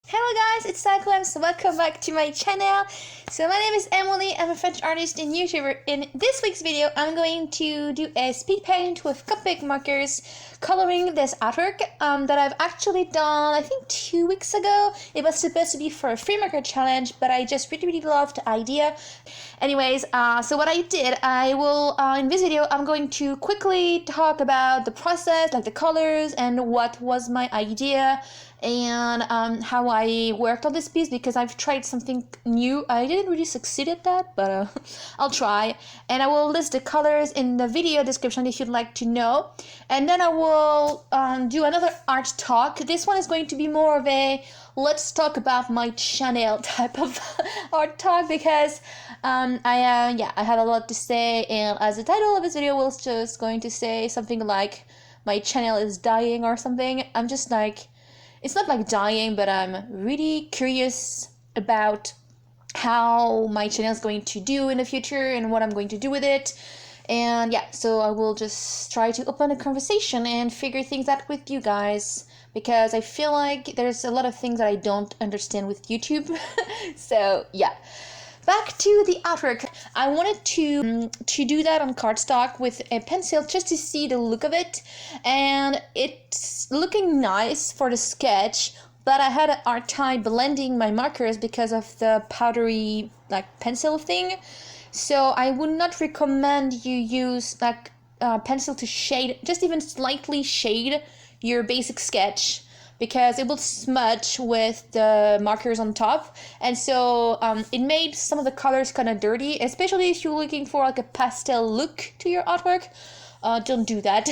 Hello guys, it's Sakuems. Welcome back to my channel. So my name is Emily. I'm a French artist and YouTuber. In this week's video, I'm going to do a speed paint with COPIC markers coloring this artwork that I've actually done, I think 2 weeks ago. It was supposed to be for a free marker challenge, but I just really loved the idea. Anyways, so what I did, I will, in this video, I'm going to quickly talk about the process, like the colors and what was my idea and how I worked on this piece, because I've tried something new. I didn't really succeed at that, but I'll try. And I will list the colors in the video description if you'd like to know. And then I will do another art talk. This one is going to be more of a let's talk about my channel type of art talk, because I have a lot to say, and as the title of this video was just going to say something like my channel is dying or something. I'm just like, it's not like dying, but I'm really curious about how my channel is going to do in the future and what I'm going to do with it. And yeah, so I will just try to open a conversation and figure things out with you guys, because I feel like there's a lot of things that I don't understand with YouTube. So yeah. Back to the artwork. I wanted to do that on cardstock with a pencil just to see the look of it, and it's looking nice for the sketch, but I had a hard time blending my markers because of the powdery like pencil thing. So I would not recommend you use like pencil to shade, just even slightly shade your basic sketch, because it will smudge with the markers on top, and so it made some of the colors kind of dirty, especially if you're looking for like a pastel look to your artwork. Don't do that.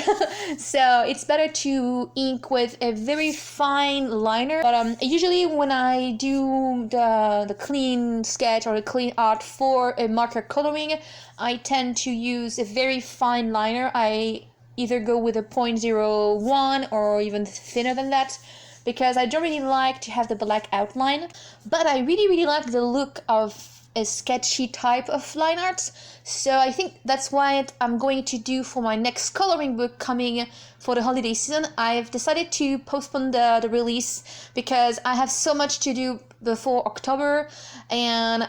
So it's better to ink with a very fine liner, but usually when I do the clean sketch or the clean art for a marker coloring, I tend to use a very fine liner. I either go with a 0.01 or even thinner than that, because I don't really like to have the black outline, but I really like the look of a sketchy type of line art. So I think that's what I'm going to do for my next coloring book coming for the holiday season. I've decided to postpone the release because I have so much to do before October, and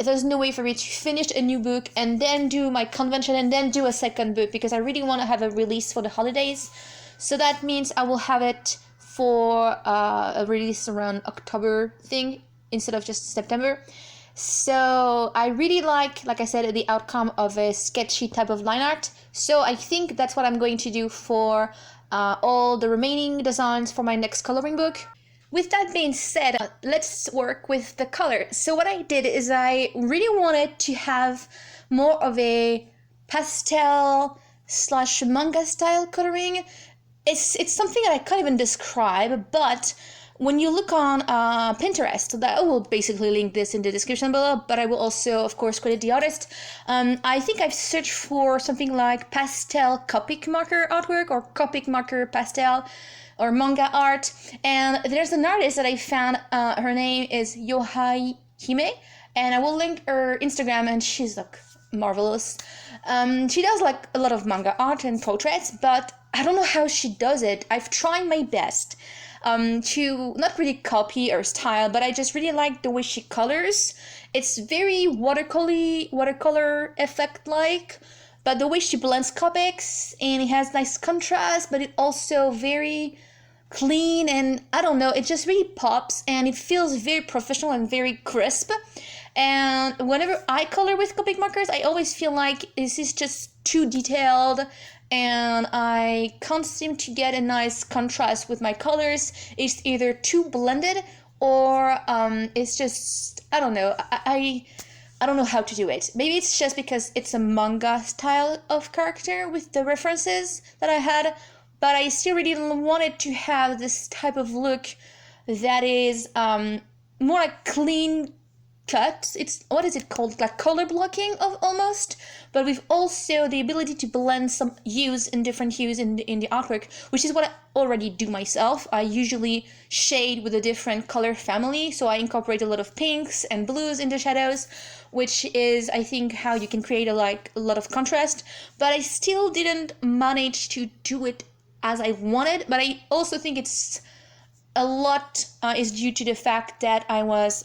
there's no way for me to finish a new book and then do my convention and then do a second book, because I really want to have a release for the holidays. So that means I will have it for a release around October thing instead of just September. So I really like I said, the outcome of a sketchy type of line art. So I think that's what I'm going to do for all the remaining designs for my next coloring book. With that being said, let's work with the color. So what I did is I really wanted to have more of a pastel / manga style coloring. It's something that I can't even describe, but when you look on Pinterest, that I will basically link this in the description below, but I will also, of course, credit the artist. I think I've searched for something like pastel COPIC marker artwork or COPIC marker pastel or manga art, and there's an artist that I found. Her name is Yohai Hime, and I will link her Instagram, and she's like marvelous. She does like a lot of manga art and portraits, but I don't know how she does it. I've tried my best to not really copy her style, but I just really like the way she colors. It's very watercolor effect like, but the way she blends Copics, and it has nice contrast, but it also very clean, and I don't know, it just really pops, and it feels very professional and very crisp. And whenever I color with Copic markers, I always feel like this is just too detailed, and I can't seem to get a nice contrast with my colors. It's either too blended or it's just, I don't know, I don't know how to do it. Maybe it's just because it's a manga style of character with the references that I had, but I still really wanted to have this type of look that is more like clean cut. It's, what is it called, like color blocking of almost, but with also the ability to blend some hues in different hues in the artwork, which is what I already do myself. I usually shade with a different color family, so I incorporate a lot of pinks and blues in the shadows, which is, I think, how you can create a lot of contrast. But I still didn't manage to do it as I wanted, but I also think it's a lot is due to the fact that I was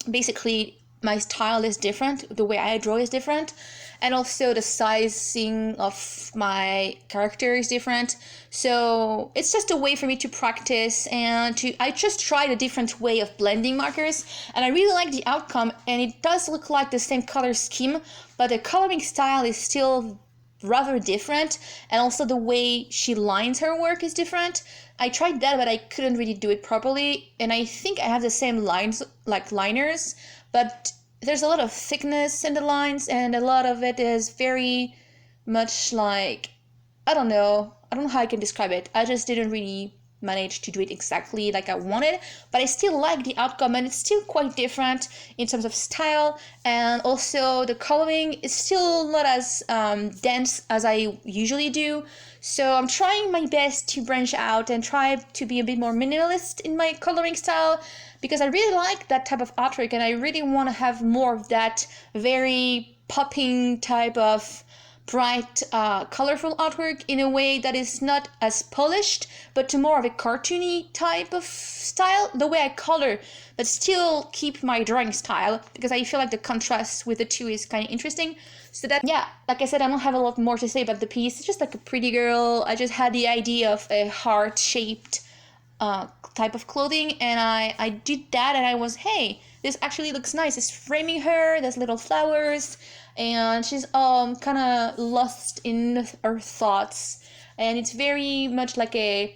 basically, my style is different, the way I draw is different, and also the sizing of my character is different. So it's just a way for me to practice, and I just tried a different way of blending markers, and I really like the outcome, and it does look like the same color scheme, but the coloring style is still rather different, and also the way she lines her work is different. I tried that, but I couldn't really do it properly, and I think I have the same lines, like liners, but there's a lot of thickness in the lines, and a lot of it is very much like, I don't know how I can describe it. I just didn't really manage to do it exactly like I wanted, but I still like the outcome, and it's still quite different in terms of style, and also the coloring is still not as dense as I usually do. So I'm trying my best to branch out and try to be a bit more minimalist in my coloring style, because I really like that type of artwork, and I really want to have more of that very popping type of bright, colorful artwork in a way that is not as polished, but to more of a cartoony type of style, the way I color, but still keep my drawing style, because I feel like the contrast with the two is kind of interesting. So that, yeah, like I said, I don't have a lot more to say about the piece. It's just like a pretty girl. I just had the idea of a heart-shaped type of clothing, and I did that, and I was, hey, this actually looks nice. It's framing her, there's little flowers, and she's kind of lost in her thoughts, and it's very much like a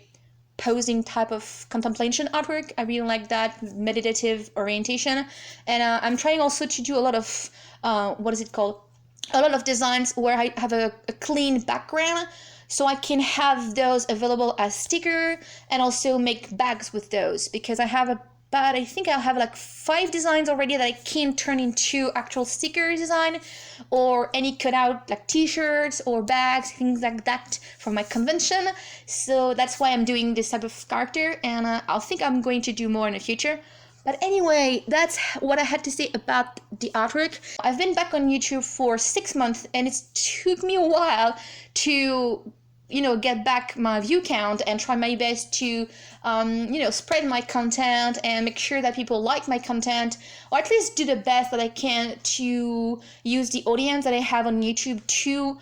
posing type of contemplation artwork. I really like that meditative orientation, and I'm trying also to do a lot of what is it called, a lot of designs where I have a clean background, so I can have those available as sticker, and also make bags with those, because I have I think I'll have like 5 designs already that I can turn into actual sticker design, or any cutout like t-shirts or bags, things like that for my convention. So that's why I'm doing this type of character, and I think I'm going to do more in the future. But anyway, that's what I had to say about the artwork. I've been back on YouTube for 6 months, and it took me a while to get back my view count and try my best to, spread my content and make sure that people like my content, or at least do the best that I can to use the audience that I have on YouTube to,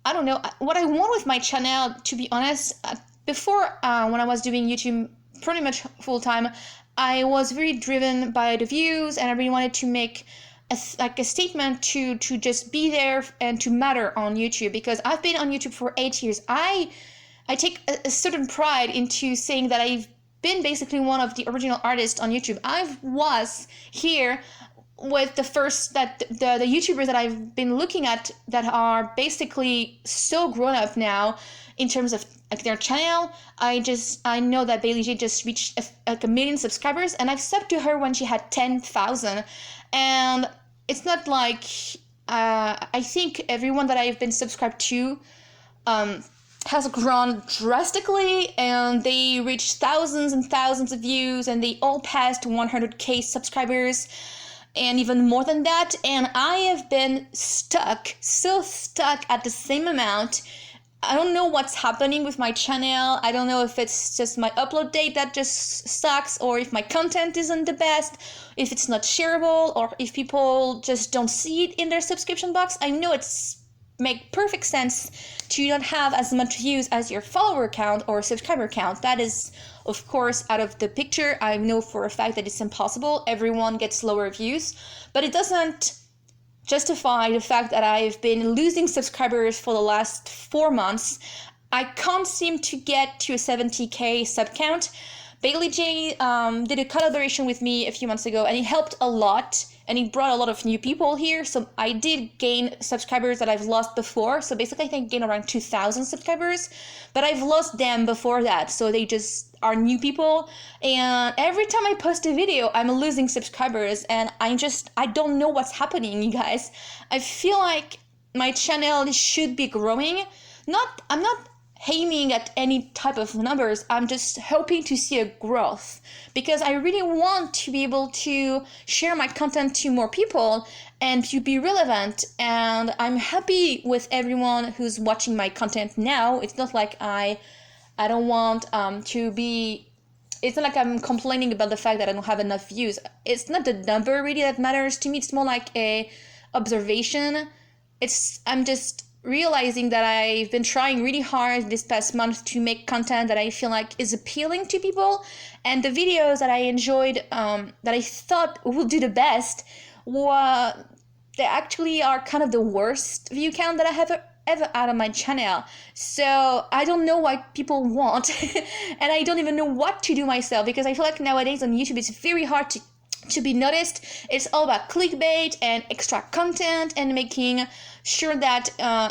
I don't know, what I want with my channel, to be honest. Before, when I was doing YouTube pretty much full time, I was very driven by the views, and I really wanted to make a statement to just be there and to matter on YouTube, because I've been on YouTube for 8 years. I take a certain pride into saying that I've been basically one of the original artists on YouTube. I was here with the first, that the YouTubers that I've been looking at that are basically so grown up now in terms of like their channel. I know that Bailey J just reached like 1 million subscribers, and I've subbed to her when she had 10,000, and it's not like I think everyone that I've been subscribed to has grown drastically, and they reached thousands and thousands of views, and they all passed 100K subscribers, and even more than that. And I have been so stuck at the same amount. I don't know what's happening with my channel. I don't know if it's just my upload date that just sucks, or if my content isn't the best, if it's not shareable, or if people just don't see it in their subscription box. I know it's make perfect sense to not have as much views as your follower count or subscriber count. That is, of course, out of the picture. I know for a fact that it's impossible. Everyone gets lower views, but it doesn't justify the fact that I've been losing subscribers for the last 4 months. I can't seem to get to a 70K sub count. Bailey J did a collaboration with me a few months ago, and it helped a lot, and it brought a lot of new people here. So I did gain subscribers that I've lost before. So basically I think I gained around 2,000 subscribers, but I've lost them before that. So they just are new people. And every time I post a video, I'm losing subscribers, and I don't know what's happening, you guys. I feel like my channel should be growing. I'm not aiming at any type of numbers. I'm just hoping to see a growth, because I really want to be able to share my content to more people and to be relevant. And I'm happy with everyone who's watching my content now. It's not like I don't want to be it's not like I'm complaining about the fact that I don't have enough views. It's not the number really that matters to me. It's more like a observation. I'm just realizing that I've been trying really hard this past month to make content that I feel like is appealing to people, and the videos that I enjoyed, that I thought would do the best, they actually are kind of the worst view count that I have ever had on my channel. So I don't know what people want and I don't even know what to do myself, because I feel like nowadays on YouTube it's very hard to be noticed. It's all about clickbait and extra content and making sure that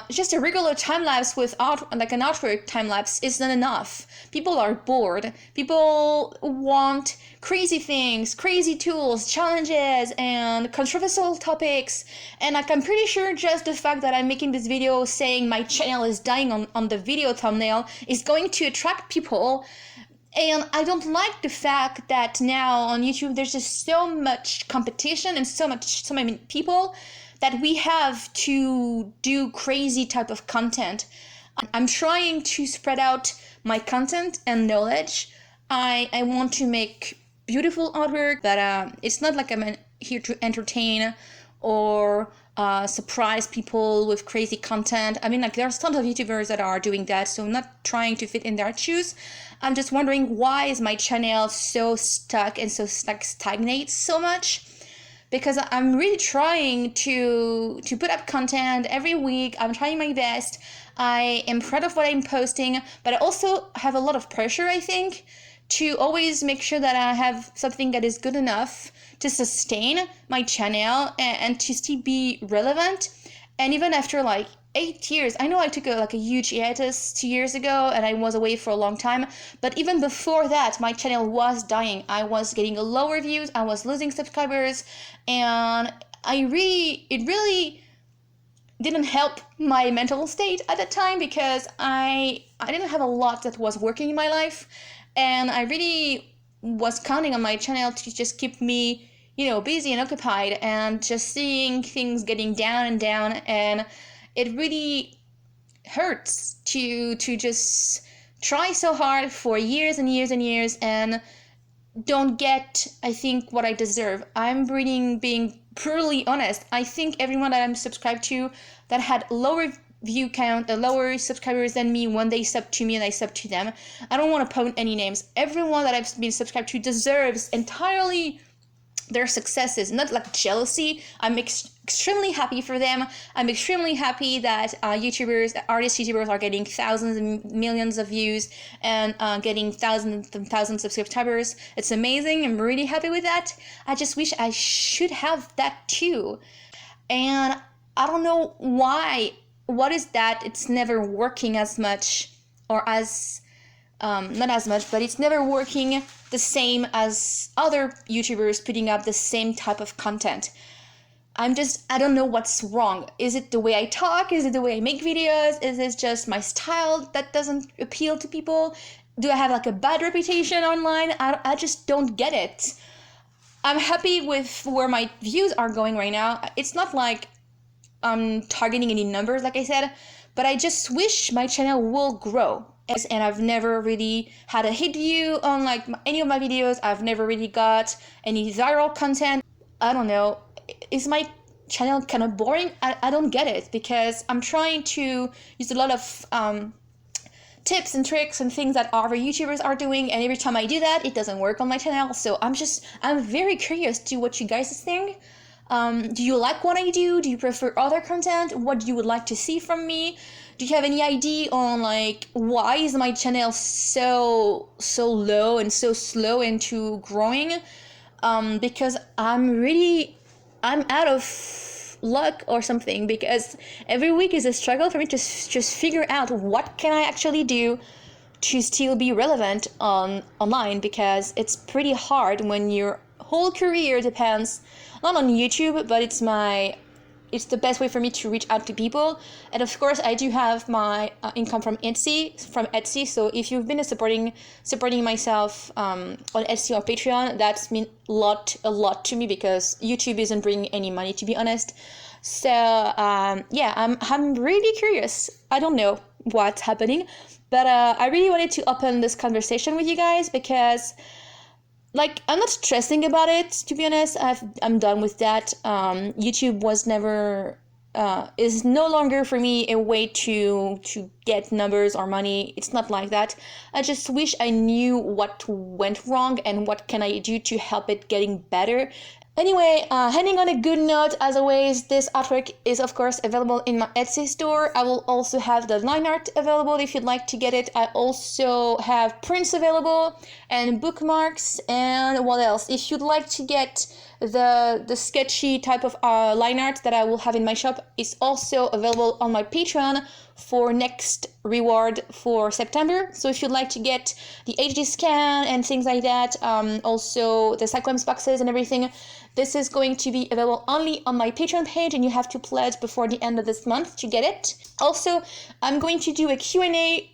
just a regular time lapse with like an artwork time lapse is not enough. People are bored. People want crazy things, crazy tools, challenges, and controversial topics. And like, I'm pretty sure just the fact that I'm making this video saying my channel is dying on the video thumbnail is going to attract people. And I don't like the fact that now on YouTube there's just so much competition and so many people that we have to do crazy type of content. I'm trying to spread out my content and knowledge. I want to make beautiful artwork that it's not like I'm here to entertain or surprise people with crazy content. I mean, like, there's tons of YouTubers that are doing that, so I'm not trying to fit in their shoes. I'm just wondering, why is my channel so stuck and so like stagnates so much? Because I'm really trying to put up content every week. I'm trying my best. I am proud of what I'm posting, but I also have a lot of pressure, I think, to always make sure that I have something that is good enough to sustain my channel and to still be relevant. And even after like 8 years, I know I took a huge hiatus 2 years ago and I was away for a long time, but even before that my channel was dying. I was getting lower views, I was losing subscribers, and it really didn't help my mental state at that time, because I didn't have a lot that was working in my life, and I really was counting on my channel to just keep me, busy and occupied, and just seeing things getting down and down, and it really hurts to just try so hard for years and years and years and don't get, I think, what I deserve. I'm being brutally honest. I think everyone that I'm subscribed to that had lower view count, lower subscribers than me, when they sub to me and I sub to them, I don't want to point any names. Everyone that I've been subscribed to deserves entirely their successes, not like jealousy. I'm extremely happy for them. I'm extremely happy that artist YouTubers are getting thousands and millions of views and getting thousands and thousands of subscribers. It's amazing. I'm really happy with that. I just wish I should have that too. And I don't know why. What is that? It's never working as much, or as not as much, but it's never working the same as other YouTubers putting up the same type of content. I don't know what's wrong. Is it the way I talk? Is it the way I make videos? Is it just my style that doesn't appeal to people? Do I have like a bad reputation online? I just don't get it. I'm happy with where my views are going right now. It's not like I'm targeting any numbers, like I said, but I just wish my channel will grow. And I've never really had a hit view on like any of my videos. I've never really got any viral content. I don't know. Is my channel kind of boring? I don't get it, because I'm trying to use a lot of tips and tricks and things that other YouTubers are doing, and every time I do that, it doesn't work on my channel. So I'm very curious to what you guys think. Do you like what I do? Do you prefer other content? What you would like to see from me? Do you have any idea on like why is my channel so low and so slow into growing? Because I'm out of luck or something, because every week is a struggle for me to just figure out what can I actually do to still be relevant online, because it's pretty hard when your whole career depends not on YouTube, but it's the best way for me to reach out to people. And of course, I do have my income from Etsy. So if you've been supporting myself on Etsy or Patreon, that's meant a lot to me, because YouTube isn't bringing any money, to be honest. So yeah, I'm really curious. I don't know what's happening, But I really wanted to open this conversation with you guys because, like, I'm not stressing about it, to be honest. I'm done with that. YouTube was never is no longer for me a way to get numbers or money. It's not like that. I just wish I knew what went wrong and what can I do to help it getting better. Anyway, ending on a good note, as always, this artwork is of course available in my Etsy store. I will also have the line art available if you'd like to get it. I also have prints available and bookmarks, and what else? If you'd like to get the sketchy type of line art that I will have in my shop, is also available on my Patreon for next reward for September. So if you'd like to get the HD scan and things like that, also the Sakuems boxes and everything, this is going to be available only on my Patreon page, and you have to pledge before the end of this month to get it. Also, I'm going to do a Q&A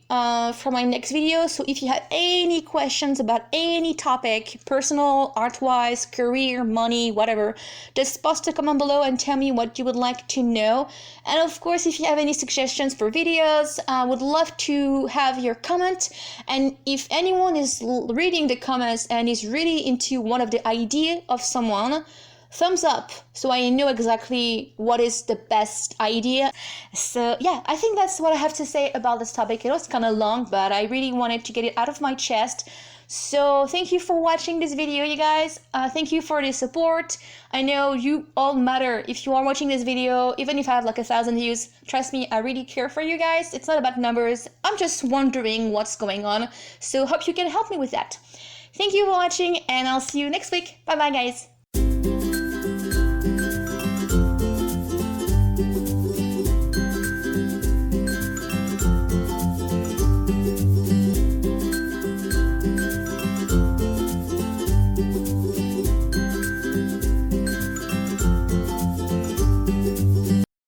for my next video, so if you have any questions about any topic, personal, art-wise, career, money, whatever, just post a comment below and tell me what you would like to know. And of course, if you have any suggestions for videos, I would love to have your comment. And if anyone is reading the comments and is really into one of the idea of someone, thumbs up so I know exactly what is the best idea. So yeah, I think that's what I have to say about this topic. It was kind of long, but I really wanted to get it out of my chest. So thank you for watching this video, you guys. Thank you for the support. I know you all matter. If you are watching this video, even if I have like 1,000 views, trust me, I really care for you guys. It's not about numbers. I'm just wondering what's going on. So hope you can help me with that. Thank you for watching, and I'll see you next week. Bye bye, guys.